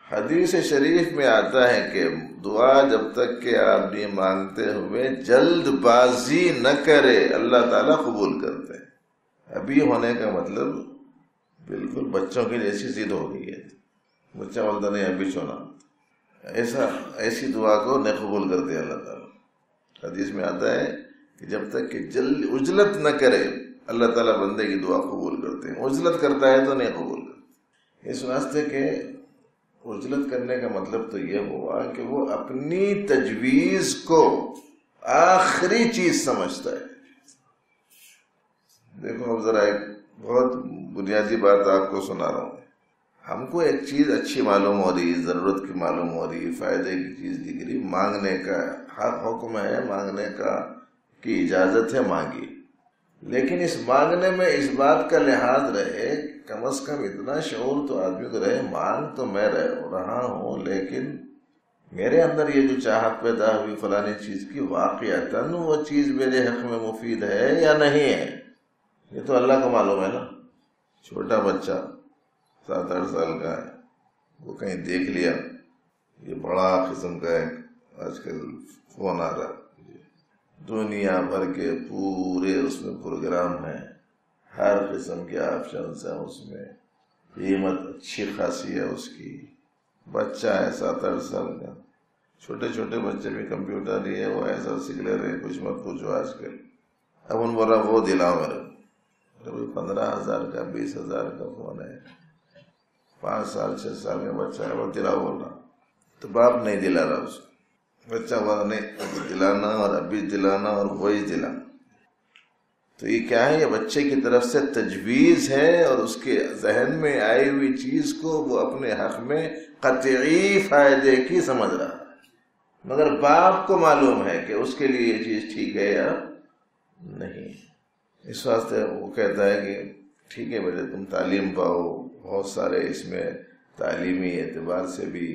حدیث شریف میں آتا ہے کہ دعا جب تک کہ آپ بھی مانگتے ہوئے جلد بازی نہ کرے اللہ تعالیٰ قبول کرتے ہیں۔ ابھی ہونے کا مطلب بالکل بچوں کی جیسی ضد ہو گئی ہے، بچہ بولتا نہیں ابھی چھونا، ایسی دعا کو نہیں قبول کرتے اللہ تعالیٰ۔ حدیث میں آتا ہے کہ جب تک کہ جلد عجلت نہ کرے اللہ تعالیٰ بندے کی دعا قبول کرتے ہیں، عجلت کرتا ہے تو نہیں قبول کرتے۔ اس واسطے کہ عجلت کرنے کا مطلب تو یہ ہوا کہ وہ اپنی تجویز کو آخری چیز سمجھتا ہے۔ دیکھو اب ذرا ایک بہت بنیادی بات آپ کو سنا رہا ہوں۔ ہم کو ایک چیز اچھی معلوم ہو رہی، ضرورت کی معلوم ہو رہی، فائدے کی چیز دکھ رہی، مانگنے کا حکم ہے، مانگنے کی اجازت ہے، مانگی۔ لیکن اس مانگنے میں اس بات کا لحاظ رہے، کم از کم اتنا شعور تو آدمی کو رہے، مانگ تو میں رہا ہوں لیکن میرے اندر یہ جو چاہت پیدا ہوئی فلانی چیز کی، واقعتاً وہ چیز میرے حق میں مفید ہے یا نہیں ہے، یہ تو اللہ کو معلوم ہے نا۔ چھوٹا بچہ 7-8 سال کا ہے، وہ کہیں دیکھ لیا، یہ بڑا قسم کا ایک آج کل فون آ رہا ہے، دنیا بھر کے پورے اس میں پروگرام ہیں، ہر قسم کے آپشنس ہیں اس میں، قیمت اچھی خاصی ہے اس کی۔ بچہ ہے 7-8 سال کا، چھوٹے چھوٹے بچے بھی کمپیوٹر لیے وہ ایسا سیکھ لے رہے، کچھ مت پوچھو آج کل۔ اب ان بولا وہ دلاؤ میرے، 15,000 کا 20,000 کا فون ہے، 5 سال 6 سال کا بچہ ہے، وہ دلاؤ بول رہا، تو باپ نہیں دلا رہا اس کو، بچہ بولا نہیں دلانا اور ابھی دلانا اور وہی دلانا۔ تو یہ کیا ہے؟ یہ بچے کی طرف سے تجویز ہے اور اس کے ذہن میں آئی ہوئی چیز کو وہ اپنے حق میں قطعی فائدے کی سمجھ رہا ہے، مگر باپ کو معلوم ہے کہ اس کے لیے یہ چیز ٹھیک ہے یا نہیں۔ اس واسطے وہ کہتا ہے کہ ٹھیک ہے بیٹے تم تعلیم پاؤ، بہت سارے اس میں تعلیمی اعتبار سے بھی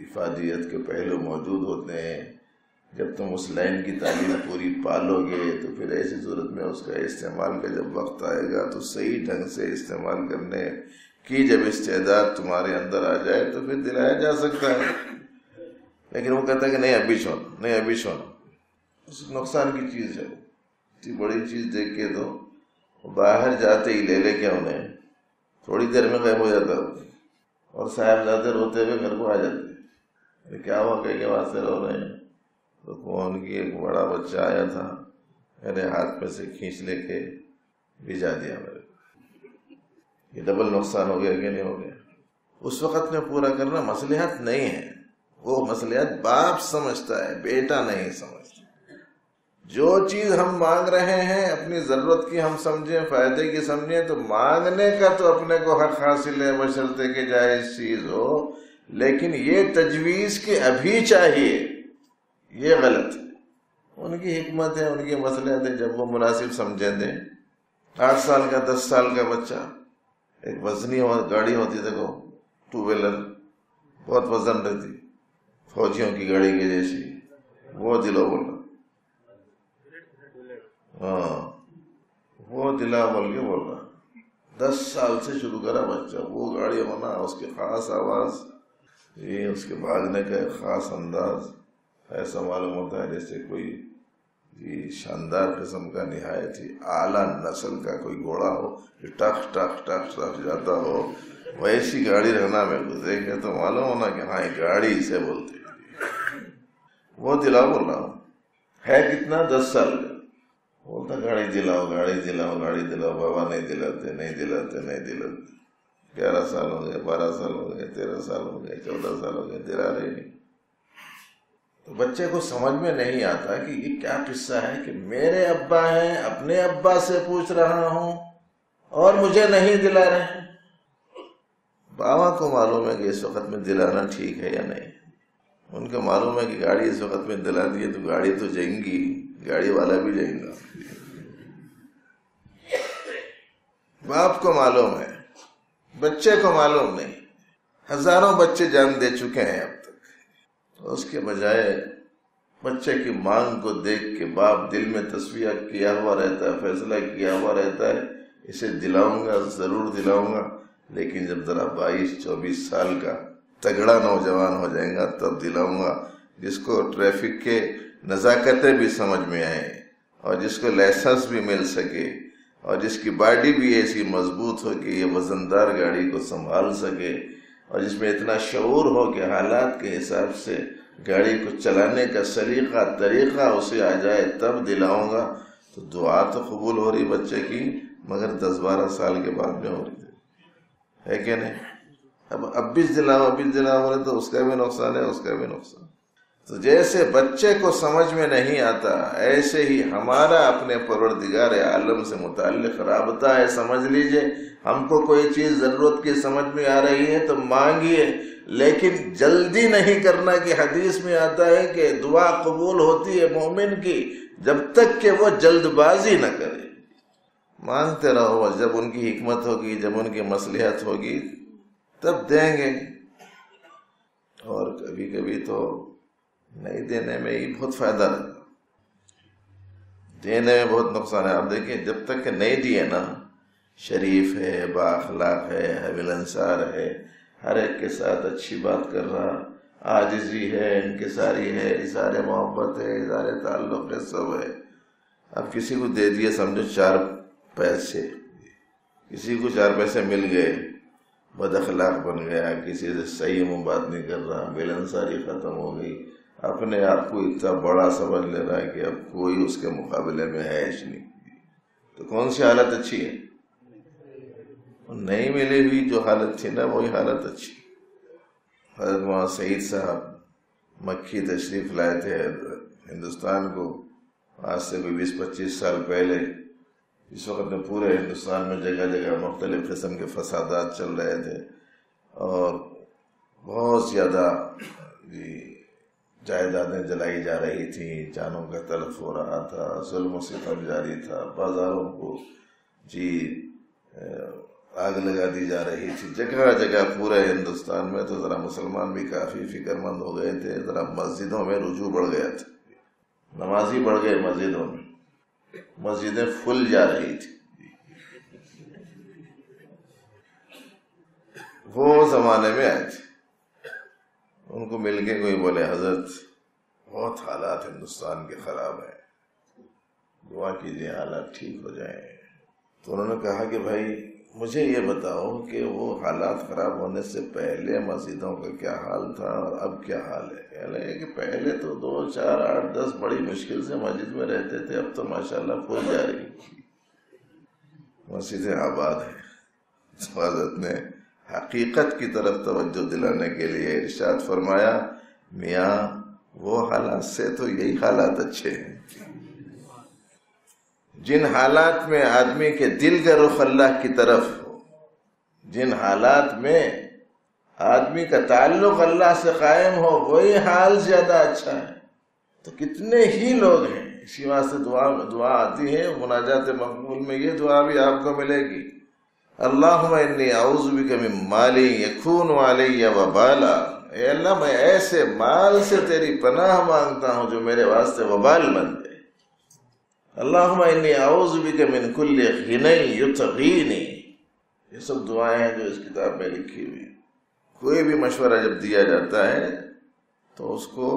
افادیت کے پہلو موجود ہوتے ہیں، جب تم اس لائن کی تعلیم پوری پالو گے تو پھر ایسی صورت میں اس کا استعمال کا جب وقت آئے گا تو صحیح ڈھنگ سے استعمال کرنے کی جب استعداد تمہارے اندر آ جائے تو پھر دلایا جا سکتا ہے۔ لیکن وہ کہتا ہے کہ نہیں ابھی چھوڑنا، نہیں ابھی چھوڑنا، اس نقصان کی چیز ہے، اتنی بڑی چیز دیکھ کے تو باہر جاتے ہی لے لے کے انہیں تھوڑی دیر میں غائب ہو جاتا اور صاحبزادے روتے ہوئے گھر کو آ جاتے، کیا ہوا کہ واسطے رو رہے ہیں؟ تو کون کی ایک بڑا بچہ آیا تھا، میرے ہاتھ میں سے کھینچ لے کے بھجا دیا میرے کو۔ یہ ڈبل نقصان ہو گیا کہ نہیں ہو گیا؟ اس وقت میں پورا کرنا مصلحت نہیں ہے، وہ مصلحت باپ سمجھتا ہے، بیٹا نہیں سمجھتا۔ جو چیز ہم مانگ رہے ہیں اپنی ضرورت کی ہم سمجھیں، فائدے کی سمجھیں، تو مانگنے کا تو اپنے کو حق حاصل ہے بشرطے کہ جائز چیز ہو، لیکن یہ تجویز کہ ابھی چاہیے یہ غلط ہے۔ ان کی حکمت ہے، ان کی مصلحت ہے، جب وہ مناسب سمجھیں دیں۔ 8 سال کا 10 سال کا بچہ، ایک وزنی گاڑی ہوتی دیکھو، 2 ویلر، بہت وزن رہتی، فوجیوں کی گاڑی کے جیسی، وہ دلو بول رہا، ہاں وہ دلا بول کے بول رہا۔ 10 سال سے شروع کرا بچہ، وہ گاڑی ہونا، اس کی خاص آواز، یہ اس کے بھاگنے کا ایک خاص انداز، ایسا معلوم ہوتا ہے جیسے کوئی شاندار قسم کا نہایت ہی اعلیٰ نسل کا کوئی گھوڑا ہو جو ٹک ٹک ٹک ٹک جاتا ہو، ویسی گاڑی رہنا میرے کو دیکھے تو معلوم ہونا کہ ہاں یہ گاڑی اسے بولتے ہیں۔ وہ دلاؤ بول رہا ہوں، ہے کتنا؟ 10 سال کا، بولتا گاڑی دلاؤ گاڑی دلاؤ گاڑی دلاؤ، بابا نہیں دلاتے نہیں دلاتے نہیں دلاتے۔ 11 سال ہو گئے، 12 سال ہو گئے، 13 سال ہو گئے، 14 سال ہو گئے، دلا رہے نہیں۔ تو بچے کو سمجھ میں نہیں آتا کہ یہ کیا قصہ ہے کہ میرے ابا ہیں، اپنے ابا سے پوچھ رہا ہوں اور مجھے نہیں دلا رہے ہیں۔ بابا کو معلوم ہے کہ اس وقت میں دلانا ٹھیک ہے یا نہیں، ان کو معلوم ہے کہ گاڑی اس وقت میں دلا دی تو گاڑی تو جائیں گی، گاڑی والا بھی جائیں گا۔ باپ کو معلوم ہے، بچے کو معلوم نہیں۔ ہزاروں بچے جان دے چکے ہیں اب تک، اس کے بجائے بچے کی مانگ کو دیکھ کے باپ دل میں تصفیہ کیا ہوا رہتا ہے، فیصلہ کیا ہوا رہتا ہے اسے دلاؤں گا، ضرور دلاؤں گا، لیکن جب ذرا 22-24 سال کا تگڑا نوجوان ہو جائیں گا تب دلاؤں گا، جس کو ٹریفک کے نزاکتیں بھی سمجھ میں آئیں اور جس کو لائسنس بھی مل سکے اور جس کی باڈی بھی ایسی مضبوط ہو کہ یہ وزندار گاڑی کو سنبھال سکے اور جس میں اتنا شعور ہو کہ حالات کے حساب سے گاڑی کو چلانے کا سلیقہ طریقہ اسے آ جائے تب دلاؤں گا۔ تو دعا تو قبول ہو رہی بچے کی، مگر 10-12 سال کے بعد میں ہو رہی ہے کہ نہیں؟ اب بھی دلاؤ ہو رہے تو اس کا بھی نقصان ہے، اس کا بھی نقصان۔ تو جیسے بچے کو سمجھ میں نہیں آتا، ایسے ہی ہمارا اپنے پروردگار عالم سے متعلق رابطہ ہے۔ سمجھ لیجئے ہم کو کوئی چیز ضرورت کی سمجھ میں آ رہی ہے تو مانگیے، لیکن جلدی نہیں کرنا کہ حدیث میں آتا ہے کہ دعا قبول ہوتی ہے مومن کی جب تک کہ وہ جلد بازی نہ کرے۔ مانگتے رہو، جب ان کی حکمت ہوگی، جب ان کی مصلحت ہوگی تب دیں گے۔ اور کبھی کبھی تو نہیں دینے میں ہی بہت فائدہ رہتا، دینے میں بہت نقصان ہے۔ اب دیکھیں جب تک کہ نہیں دیے نا، شریف ہے، با اخلاق ہے، ملنسار ہے، ہر ایک کے ساتھ اچھی بات کر رہا، عاجزی ہے، انکساری ہے، اظہار محبت ہے، اظہار تعلق ہے، سب ہے۔ اب کسی کو دے دیے سمجھو 4 پیسے، کسی کو 4 پیسے مل گئے، بد اخلاق بن گیا، کسی سے صحیح منہ بات نہیں کر رہا، ملنساری ختم ہو گئی، اپنے آپ کو اتنا بڑا سمجھ لے رہا ہے کہ اب کوئی اس کے مقابلے میں ہے ہی نہیں، تو کون سی حالت اچھی ہے؟ نہیں ملی ہوئی جو حالت تھی نا وہی حالت اچھی۔ حضرت مولانا سعید صاحب مکھی تشریف لائے تھے ہندوستان کو، آج سے کوئی 20-25 سال پہلے۔ اس وقت میں پورے ہندوستان میں جگہ جگہ مختلف قسم کے فسادات چل رہے تھے اور بہت زیادہ جائیدادیں جلائی جا رہی تھیں، جانوں کا تلف ہو رہا تھا، ظلم و ستم جاری تھا، بازاروں کو آگ لگا دی جا رہی تھی جگہ جگہ پورے ہندوستان میں۔ تو ذرا مسلمان بھی کافی فکر مند ہو گئے تھے، ذرا مسجدوں میں رجوع بڑھ گیا تھا، نمازی بڑھ گئے مسجدوں میں، مسجدیں پھل جا رہی تھی۔ وہ زمانے میں آئے تھے، ان کو مل کے کوئی بولے حضرت بہت حالات ہندوستان کے خراب ہیں، دعا کیجیے حالات ٹھیک ہو جائیں۔ تو انہوں نے کہا کہ بھائی مجھے یہ بتاؤ کہ وہ حالات خراب ہونے سے پہلے مسجدوں کا کیا حال تھا اور اب کیا حال ہے؟ کہہ رہے کہ پہلے تو 2, 4, 8, 10 بڑی مشکل سے مسجد میں رہتے تھے، اب تو ماشاءاللہ کھل جا رہی، مسجدیں آباد ہیں۔ حضرت نے حقیقت کی طرف توجہ دلانے کے لیے ارشاد فرمایا، میاں وہ حالات سے تو یہی حالات اچھے ہیں جن حالات میں آدمی کے دل کا رخ اللہ کی طرف ہو، جن حالات میں آدمی کا تعلق اللہ سے قائم ہو، وہی حال زیادہ اچھا ہے۔ تو کتنے ہی لوگ ہیں، اسی واسطے دعا آتی ہے مناجات مقبول میں، یہ دعا بھی آپ کو ملے گی، اللہم انی اعوذ بک من مالی یکون علی وبالا، اے اللہ میں ایسے مال سے تیری پناہ مانگتا ہوں جو میرے واسطے وبال بن جائے۔ اللہم انی اعوذ بک من کل غنی یطغینی، یہ سب دعائیں ہیں جو اس کتاب میں لکھی ہوئی۔ کوئی بھی مشورہ جب دیا جاتا ہے تو اس کو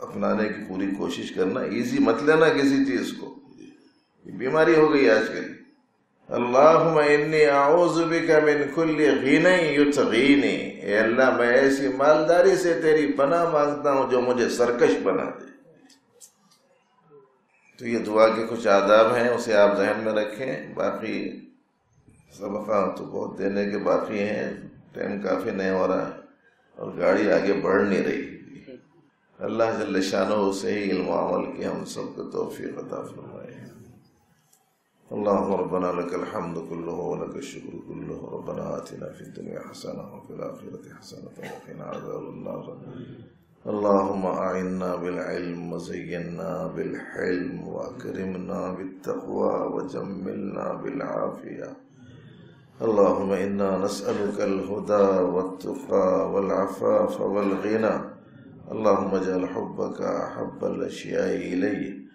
اپنانے کی پوری کوشش کرنا، ایزی مت لینا کسی چیز کو، بیماری ہو گئی آج کل۔ اللہم انی اعوذ بک من کل غنی یطغینی، اے اللہ میں ایسی مالداری سے تیری پناہ مانگتا ہوں جو مجھے سرکش بنا دے۔ تو یہ دعا کے کچھ آداب ہیں، اسے آپ ذہن میں رکھیں۔ باقی سبقہ تو بہت دینے کے باقی ہیں، ٹائم کافی نہیں ہو رہا ہے اور گاڑی آگے بڑھ نہیں رہی۔ اللہ جل شانہ سے ہی علم و عمل کی ہم سب کو توفیق عطا فرمائے۔ اللهم ربنا لك الحمد كله ولك الشكر كله، ربنا آتنا في الدنيا حسنة وفي الآخرة حسنة وقنا عذاب النار، اللهم أعنا بالعلم وزينا بالحلم وأكرمنا بالتقوى وجملنا بالعافية، اللهم إنا نسألك الهدى والتقى والعفاف والغنى، اللهم اجعل حبك أحب الأشياء إلي،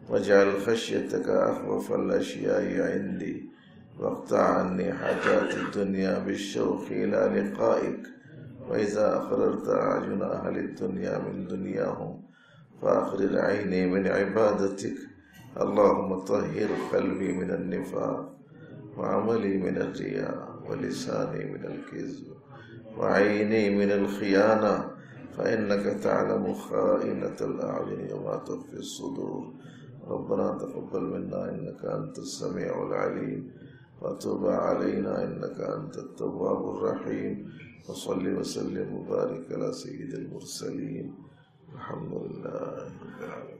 واجعل خشيتك أخوف الأشياء عندي، واقطع عني حاجات الدنيا بالشوق إلى لقائك. وإذا أقررت أعين أهل الدنيا من دنياهم فأقرر عيني من عبادتك. اللهم طهر قلبي من النفاق، وعملي من الرياء، ولساني من الكذب، وعيني من الخيانة، فإنك تعلم خائنة الأعين وما تخفي الصدور. ربنا تقبل منا إنك أنت السميع العليم، وتب علينا إنك أنت التواب الرحيم. وصل وسلم وبارك على سيد المرسلين. الحمد لله رب العالمين.